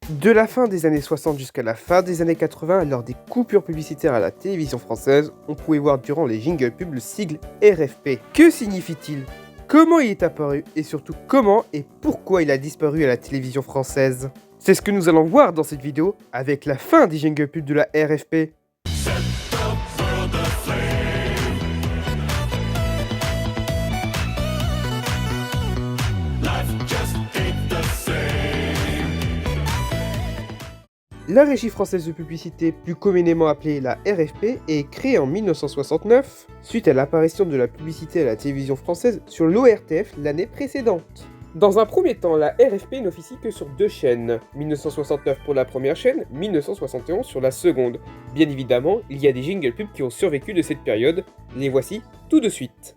De la fin des années 60 jusqu'à la fin des années 80, lors des coupures publicitaires à la télévision française, on pouvait voir durant les jingles pubs le sigle RFP. Que signifie-t-il? Comment il est apparu? Et surtout comment et pourquoi il a disparu à la télévision française? C'est ce que nous allons voir dans cette vidéo avec la fin des jingles pubs de la RFP. La Régie française de publicité, plus communément appelée la RFP, est créée en 1969, suite à l'apparition de la publicité à la télévision française sur l'ORTF l'année précédente. Dans un premier temps, la RFP n'officie que sur deux chaînes, 1969 pour la première chaîne, 1971 sur la seconde. Bien évidemment, il y a des jingles pubs qui ont survécu de cette période, les voici tout de suite.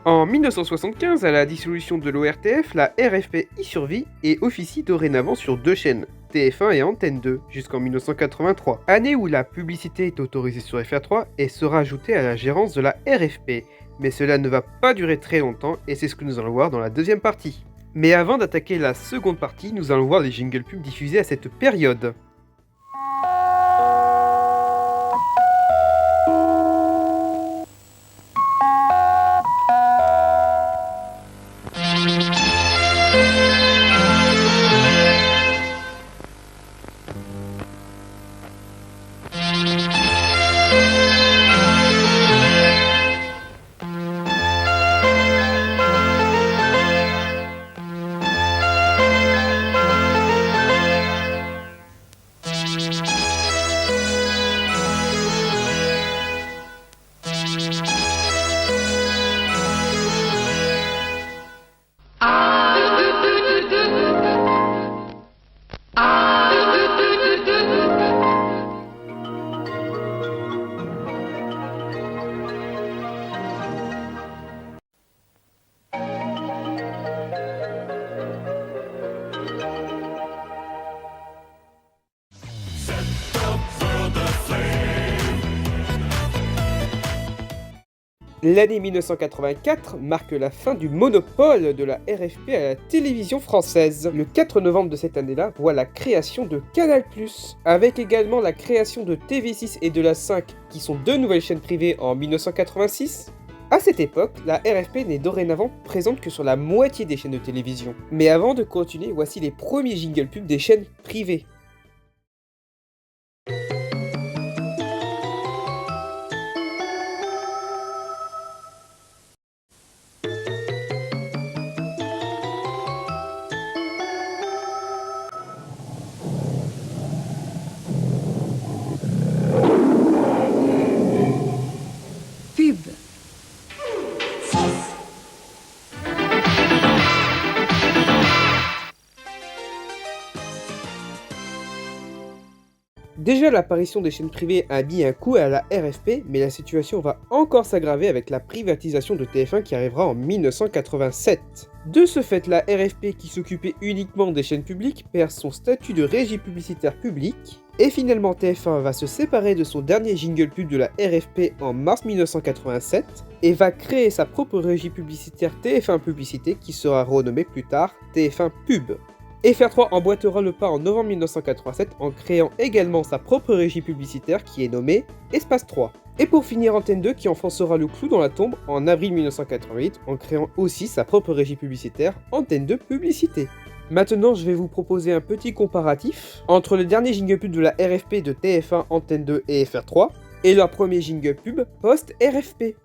En 1975, à la dissolution de l'ORTF, la RFP y survit et officie dorénavant sur deux chaînes, TF1 et Antenne 2, jusqu'en 1983, année où la publicité est autorisée sur FR3 et sera ajoutée à la gérance de la RFP. Mais cela ne va pas durer très longtemps et c'est ce que nous allons voir dans la deuxième partie. Mais avant d'attaquer la seconde partie, nous allons voir les jingles pubs diffusés à cette période. L'année 1984 marque la fin du monopole de la RFP à la télévision française. Le 4 novembre de cette année-là voit la création de Canal+, avec également la création de TV6 et de la 5, qui sont deux nouvelles chaînes privées en 1986. À cette époque, la RFP n'est dorénavant présente que sur la moitié des chaînes de télévision. Mais avant de continuer, voici les premiers jingles pubs des chaînes privées. Pub. Déjà, l'apparition des chaînes privées a mis un coup à la RFP, mais la situation va encore s'aggraver avec la privatisation de TF1 qui arrivera en 1987. De ce fait, la RFP, qui s'occupait uniquement des chaînes publiques, perd son statut de régie publicitaire publique, et finalement TF1 va se séparer de son dernier jingle pub de la RFP en mars 1987, et va créer sa propre régie publicitaire TF1 Publicité qui sera renommée plus tard TF1 Pub. FR3 emboîtera le pas en novembre 1987 en créant également sa propre régie publicitaire qui est nommée Espace 3. Et pour finir, Antenne 2 qui enfoncera le clou dans la tombe en avril 1988 en créant aussi sa propre régie publicitaire Antenne 2 Publicité. Maintenant, je vais vous proposer un petit comparatif entre le dernier jingle pub de la RFP de TF1, Antenne 2 et FR3 et leur premier jingle pub post-RFP.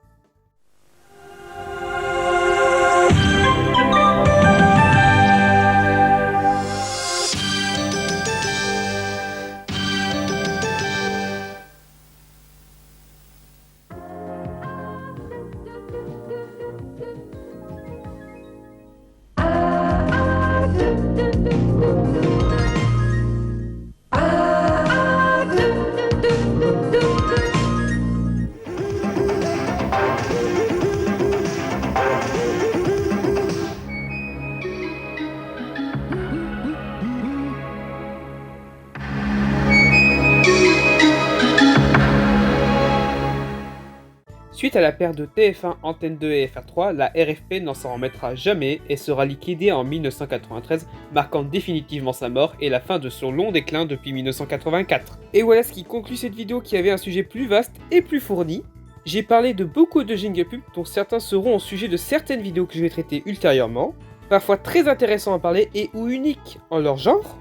Suite à la perte de TF1, Antenne 2 et FR3, la RFP n'en s'en remettra jamais et sera liquidée en 1993, marquant définitivement sa mort et la fin de son long déclin depuis 1984. Et voilà ce qui conclut cette vidéo qui avait un sujet plus vaste et plus fourni. J'ai parlé de beaucoup de jingle pub dont certains seront au sujet de certaines vidéos que je vais traiter ultérieurement, parfois très intéressants à parler et ou uniques en leur genre.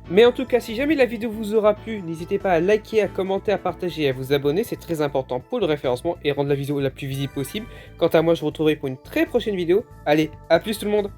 Mais en tout cas, si jamais la vidéo vous aura plu, n'hésitez pas à liker, à commenter, à partager et à vous abonner, c'est très important pour le référencement et rendre la vidéo la plus visible possible. Quant à moi, je vous retrouverai pour une très prochaine vidéo. Allez, à plus tout le monde!